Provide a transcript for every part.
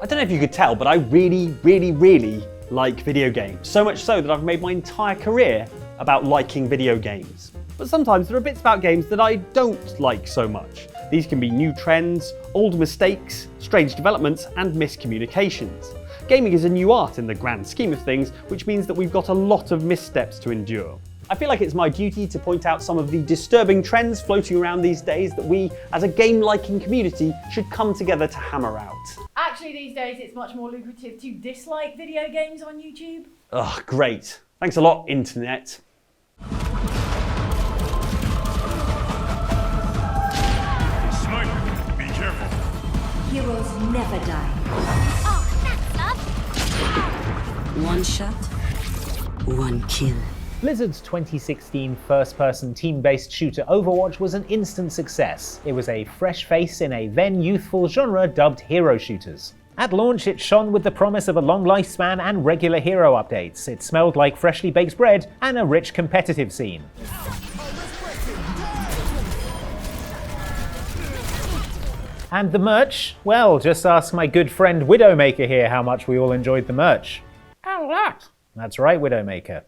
I don't know if you could tell, but I really like video games. So much so that I've made my entire career about liking video games. But sometimes there are bits about games that I don't like so much. These can be new trends, old mistakes, strange developments, and miscommunications. Gaming is a new art in the grand scheme of things, which means that we've got a lot of missteps to endure. I feel like it's my duty to point out some of the disturbing trends floating around these days that we, as a game-liking community, should come together to hammer out. Actually, these days it's much more lucrative to dislike video games on YouTube. Ugh, great. Thanks a lot, internet. Sniper, be careful. Heroes never die. Oh, that's love. One shot, one kill. Blizzard's 2016 first-person team-based shooter Overwatch was an instant success. It was a fresh face in a then youthful genre dubbed hero shooters. At launch, it shone with the promise of a long lifespan and regular hero updates. It smelled like freshly baked bread and a rich competitive scene. And the merch? Well, just ask my good friend Widowmaker here how much we all enjoyed the merch. A lot. That's right, Widowmaker.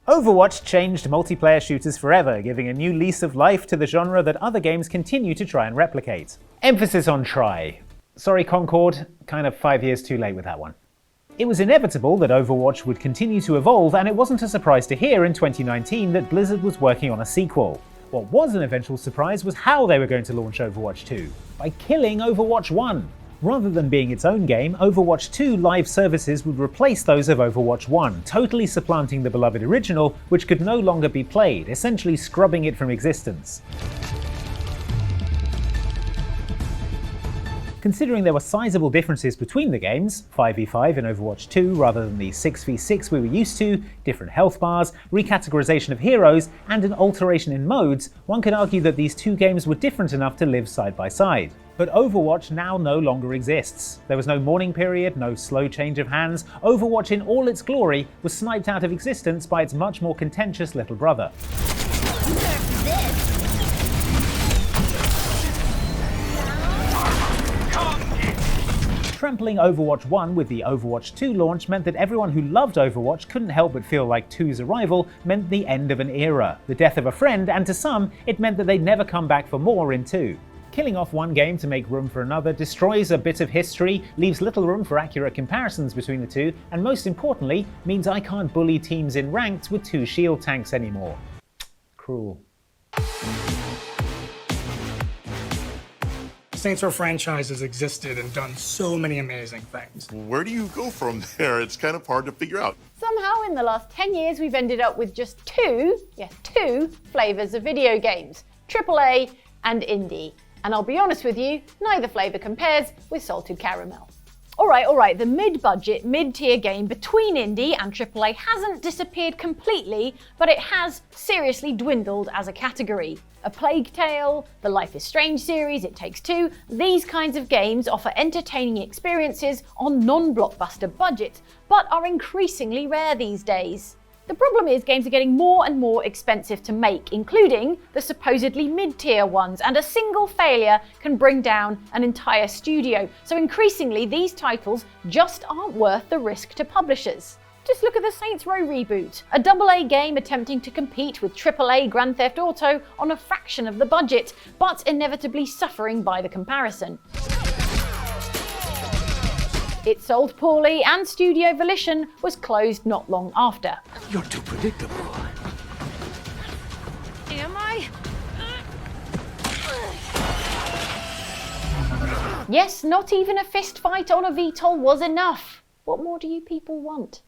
Overwatch changed multiplayer shooters forever, giving a new lease of life to the genre that other games continue to try and replicate. Emphasis on try. Sorry, Concord, kind of 5 years too late with that one. It was inevitable that Overwatch would continue to evolve, and it wasn't a surprise to hear in 2019 that Blizzard was working on a sequel. What was an eventual surprise was how they were going to launch Overwatch 2, by killing Overwatch 1. Rather than being its own game, Overwatch 2 live services would replace those of Overwatch 1, totally supplanting the beloved original, which could no longer be played, essentially scrubbing it from existence. Considering there were sizable differences between the games, 5v5 in Overwatch 2 rather than the 6v6 we were used to, different health bars, recategorization of heroes, and an alteration in modes, one could argue that these two games were different enough to live side by side. But Overwatch now no longer exists. There was no mourning period, no slow change of hands. Overwatch in all its glory was sniped out of existence by its much more contentious little brother. Trampling Overwatch 1 with the Overwatch 2 launch meant that everyone who loved Overwatch couldn't help but feel like 2's arrival meant the end of an era, the death of a friend, and to some, it meant that they'd never come back for more in 2. Killing off one game to make room for another destroys a bit of history, leaves little room for accurate comparisons between the two, and most importantly, means I can't bully teams in ranked with 2 shield tanks anymore. Cruel. Saints Row franchise has existed and done so many amazing things. Where do you go from there? It's kind of hard to figure out. Somehow in the last 10 years we've ended up with just two flavours of video games, AAA and indie. And I'll be honest with you, neither flavour compares with salted caramel. Alright, the mid-budget, mid-tier game between indie and AAA hasn't disappeared completely, but it has seriously dwindled as a category. A Plague Tale, the Life is Strange series, It Takes Two, these kinds of games offer entertaining experiences on non-blockbuster budgets, but are increasingly rare these days. The problem is games are getting more and more expensive to make, including the supposedly mid-tier ones, and a single failure can bring down an entire studio. So increasingly these titles just aren't worth the risk to publishers. Just look at the Saints Row reboot, a AA game attempting to compete with AAA Grand Theft Auto on a fraction of the budget, but inevitably suffering by the comparison. It sold poorly, and Studio Volition was closed not long after. You're too predictable. Am I? Yes, not even a fist fight on a VTOL was enough. What more do you people want?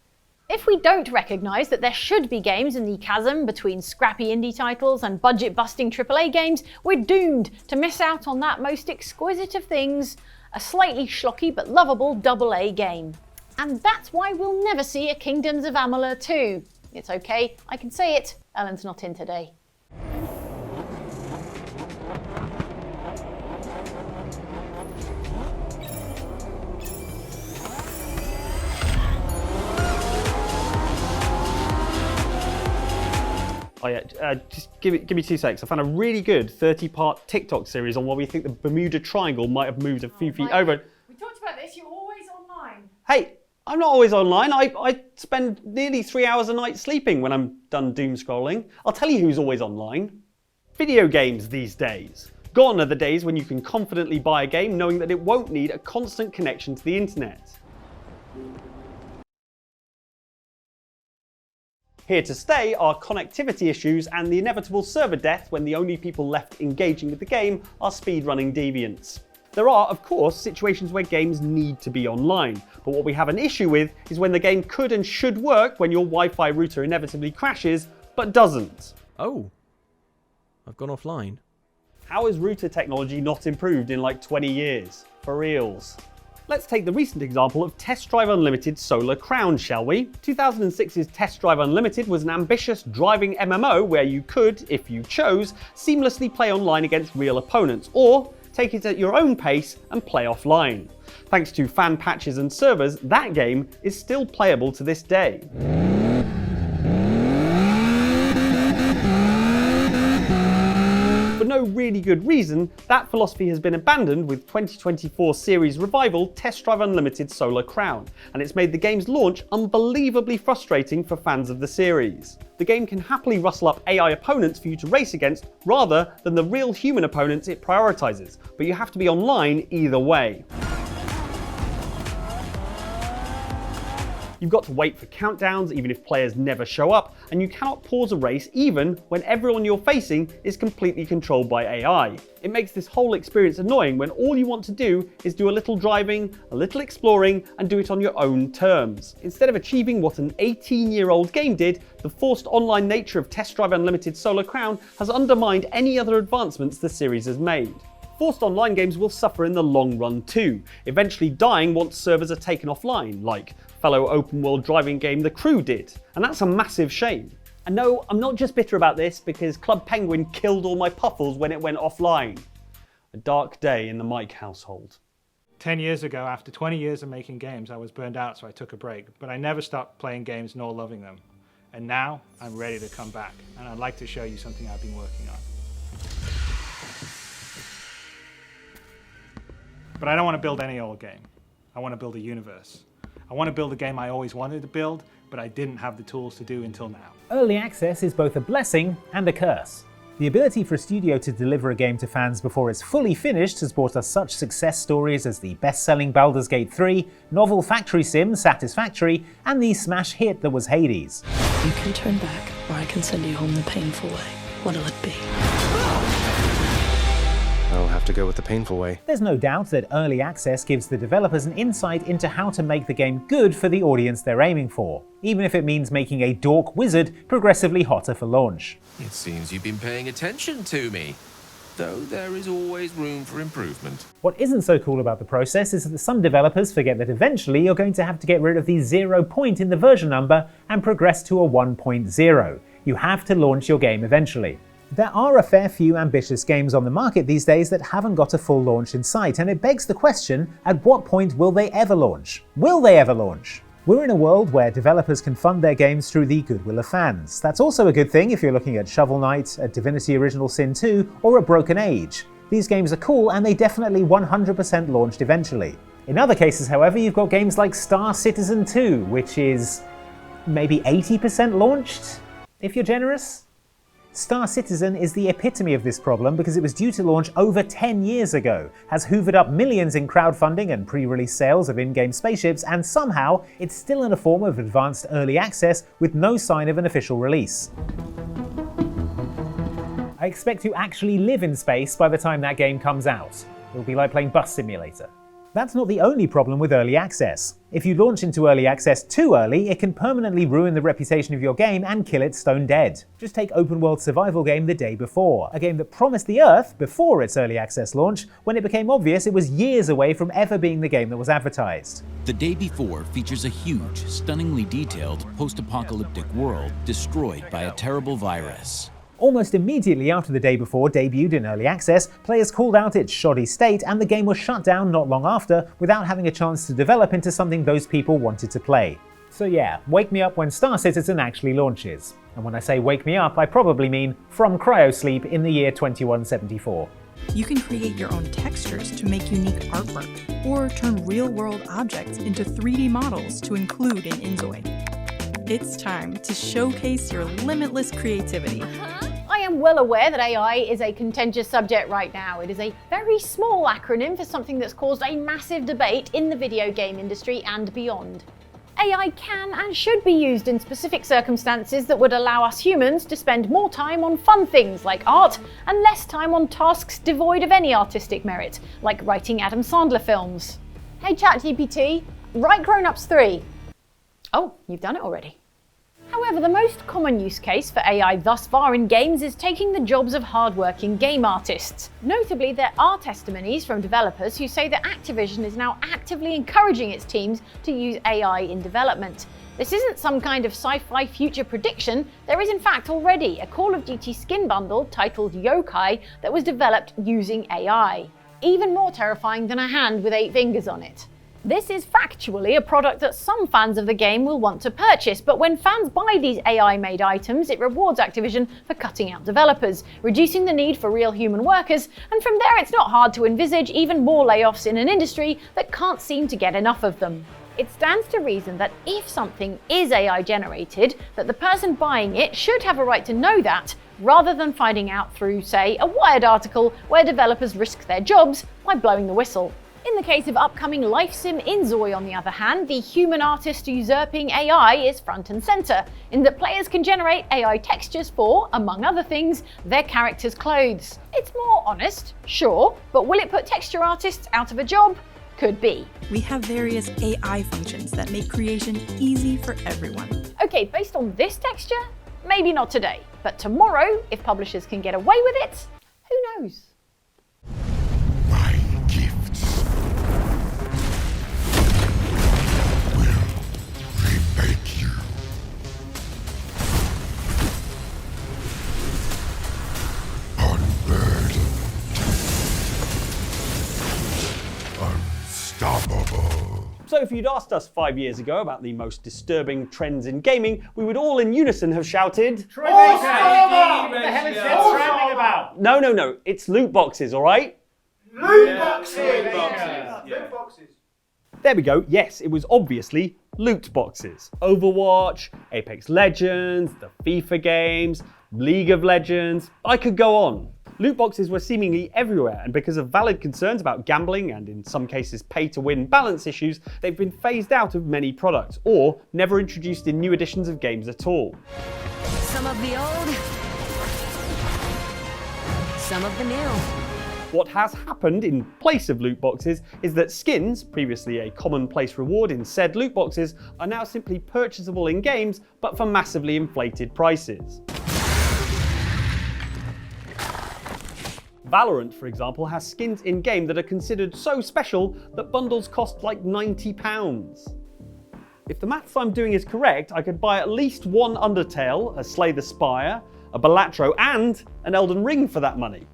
If we don't recognise that there should be games in the chasm between scrappy indie titles and budget-busting AAA games, we're doomed to miss out on that most exquisite of things, a slightly schlocky but lovable AA game. And that's why we'll never see a Kingdoms of Amalur 2. It's okay, I can say it, Ellen's not in today. Oh yeah, just give me 2 seconds. I found a really good 30-part TikTok series on why we think the Bermuda Triangle might have moved a few feet over. We talked about this, you're always on online? Hey, I'm not always online. I spend nearly 3 hours a night sleeping when I'm done doom scrolling. I'll tell you who's always online. Video games these days. Gone are the days when you can confidently buy a game knowing that it won't need a constant connection to the internet. Here to stay are connectivity issues and the inevitable server death when the only people left engaging with the game are speedrunning deviants. There are, of course, situations where games need to be online, but what we have an issue with is when the game could and should work when your Wi-Fi router inevitably crashes, but doesn't. Oh, I've gone offline. How is router technology not improved in like 20 years? For reals. Let's take the recent example of Test Drive Unlimited Solar Crown, shall we? 2006's Test Drive Unlimited was an ambitious driving MMO where you could, if you chose, seamlessly play online against real opponents, or take it at your own pace and play offline. Thanks to fan patches and servers, that game is still playable to this day. For no really good reason, that philosophy has been abandoned with 2024 series revival Test Drive Unlimited Solar Crown, and it's made the game's launch unbelievably frustrating for fans of the series. The game can happily rustle up AI opponents for you to race against rather than the real human opponents it prioritizes, but you have to be online either way. You've got to wait for countdowns even if players never show up, and you cannot pause a race even when everyone you're facing is completely controlled by AI. It makes this whole experience annoying when all you want to do is do a little driving, a little exploring, and do it on your own terms. Instead of achieving what an 18-year-old game did, the forced online nature of Test Drive Unlimited Solar Crown has undermined any other advancements the series has made. Forced online games will suffer in the long run too, eventually dying once servers are taken offline, like fellow open world driving game The Crew did, and that's a massive shame. And no, I'm not just bitter about this because Club Penguin killed all my puffles when it went offline. A dark day in the Mike household. 10 years ago, after 20 years of making games, I was burned out, so I took a break. But I never stopped playing games nor loving them. And now I'm ready to come back, and I'd like to show you something I've been working on. But I don't want to build any old game. I want to build a universe. I want to build a game I always wanted to build, but I didn't have the tools to do until now. Early access is both a blessing and a curse. The ability for a studio to deliver a game to fans before it's fully finished has brought us such success stories as the best-selling Baldur's Gate 3, novel factory sim Satisfactory, and the smash hit that was Hades. You can turn back, or I can send you home the painful way. What'll it be? I'll have to go with the painful way. There's no doubt that early access gives the developers an insight into how to make the game good for the audience they're aiming for, even if it means making a dork wizard progressively hotter for launch. It seems you've been paying attention to me, though there is always room for improvement. What isn't so cool about the process is that some developers forget that eventually you're going to have to get rid of the 0 point in the version number and progress to a 1.0. You have to launch your game eventually. There are a fair few ambitious games on the market these days that haven't got a full launch in sight, and it begs the question, at what point will they ever launch? Will they ever launch? We're in a world where developers can fund their games through the goodwill of fans. That's also a good thing if you're looking at Shovel Knight, at Divinity Original Sin 2, or at Broken Age. These games are cool and they definitely 100% launched eventually. In other cases, however, you've got games like Star Citizen 2, which is maybe 80% launched, if you're generous. Star Citizen is the epitome of this problem because it was due to launch over 10 years ago, has hoovered up millions in crowdfunding and pre-release sales of in-game spaceships, and somehow it's still in a form of advanced early access with no sign of an official release. I expect to actually live in space by the time that game comes out. It'll be like playing Bus Simulator. That's not the only problem with early access. If you launch into early access too early, it can permanently ruin the reputation of your game and kill it stone dead. Just take open world survival game The Day Before, a game that promised the Earth before its early access launch, when it became obvious it was years away from ever being the game that was advertised. The Day Before features a huge, stunningly detailed, post-apocalyptic world destroyed by a terrible virus. Almost immediately after The Day Before debuted in early access, players called out its shoddy state, and the game was shut down not long after without having a chance to develop into something those people wanted to play. So yeah, wake me up when Star Citizen actually launches. And when I say wake me up, I probably mean from cryosleep in the year 2174. You can create your own textures to make unique artwork, or turn real-world objects into 3D models to include in Inzoi. It's time to showcase your limitless creativity. I am well aware that AI is a contentious subject right now. It is a very small acronym for something that's caused a massive debate in the video game industry and beyond. AI can and should be used in specific circumstances that would allow us humans to spend more time on fun things like art and less time on tasks devoid of any artistic merit, like writing Adam Sandler films. Hey ChatGPT, write Grown Ups 3. Oh, you've done it already. However, the most common use case for AI thus far in games is taking the jobs of hardworking game artists. Notably, there are testimonies from developers who say that Activision is now actively encouraging its teams to use AI in development. This isn't some kind of sci-fi future prediction. There is in fact already a Call of Duty skin bundle titled Yokai that was developed using AI. Even more terrifying than a hand with 8 fingers on it. This is factually a product that some fans of the game will want to purchase, but when fans buy these AI-made items, it rewards Activision for cutting out developers, reducing the need for real human workers, and from there it's not hard to envisage even more layoffs in an industry that can't seem to get enough of them. It stands to reason that if something is AI generated, that the person buying it should have a right to know that, rather than finding out through, say, a Wired article where developers risk their jobs by blowing the whistle. In the case of upcoming life sim Inzoi, on the other hand, the human artist usurping AI is front and center, in that players can generate AI textures for, among other things, their characters' clothes. It's more honest, sure, but will it put texture artists out of a job? Could be. We have various AI functions that make creation easy for everyone. Okay, based on this texture, maybe not today, but tomorrow, if publishers can get away with it, who knows? So if you'd asked us 5 years ago about the most disturbing trends in gaming, we would all in unison have shouted, What the hell is Xtra about? No, it's loot boxes, alright? Loot boxes! There we go, yes, it was obviously loot boxes. Overwatch, Apex Legends, the FIFA games, League of Legends, I could go on. Loot boxes were seemingly everywhere, and because of valid concerns about gambling and in some cases pay-to-win balance issues, they've been phased out of many products, or never introduced in new editions of games at all. Some of the old, some of the new. What has happened in place of loot boxes is that skins, previously a commonplace reward in said loot boxes, are now simply purchasable in games, but for massively inflated prices. Valorant, for example, has skins in-game that are considered so special that bundles cost like £90. If the maths I'm doing is correct, I could buy at least one Undertale, a Slay the Spire, a Balatro, and an Elden Ring for that money.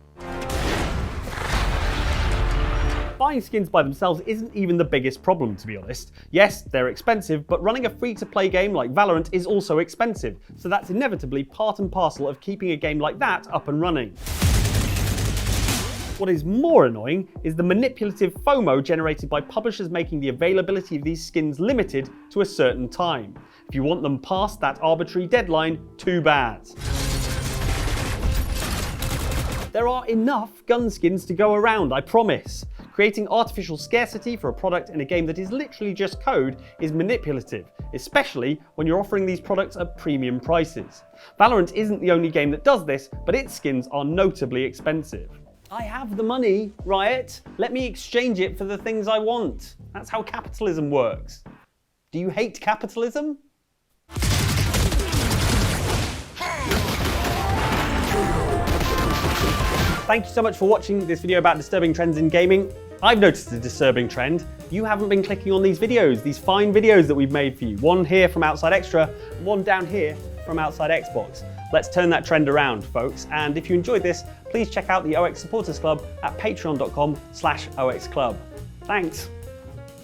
Buying skins by themselves isn't even the biggest problem, to be honest. Yes, they're expensive, but running a free-to-play game like Valorant is also expensive, so that's inevitably part and parcel of keeping a game like that up and running. What is more annoying is the manipulative FOMO generated by publishers making the availability of these skins limited to a certain time. If you want them past that arbitrary deadline, too bad. There are enough gun skins to go around, I promise. Creating artificial scarcity for a product in a game that is literally just code is manipulative, especially when you're offering these products at premium prices. Valorant isn't the only game that does this, but its skins are notably expensive. I have the money, Riot. Let me exchange it for the things I want. That's how capitalism works. Do you hate capitalism? Thank you so much for watching this video about disturbing trends in gaming. I've noticed a disturbing trend. You haven't been clicking on these videos, these fine videos that we've made for you. One here from Outside Extra, and one down here from Outside Xbox. Let's turn that trend around, folks. And if you enjoyed this, please check out the OX Supporters Club at patreon.com/OXClub. Thanks.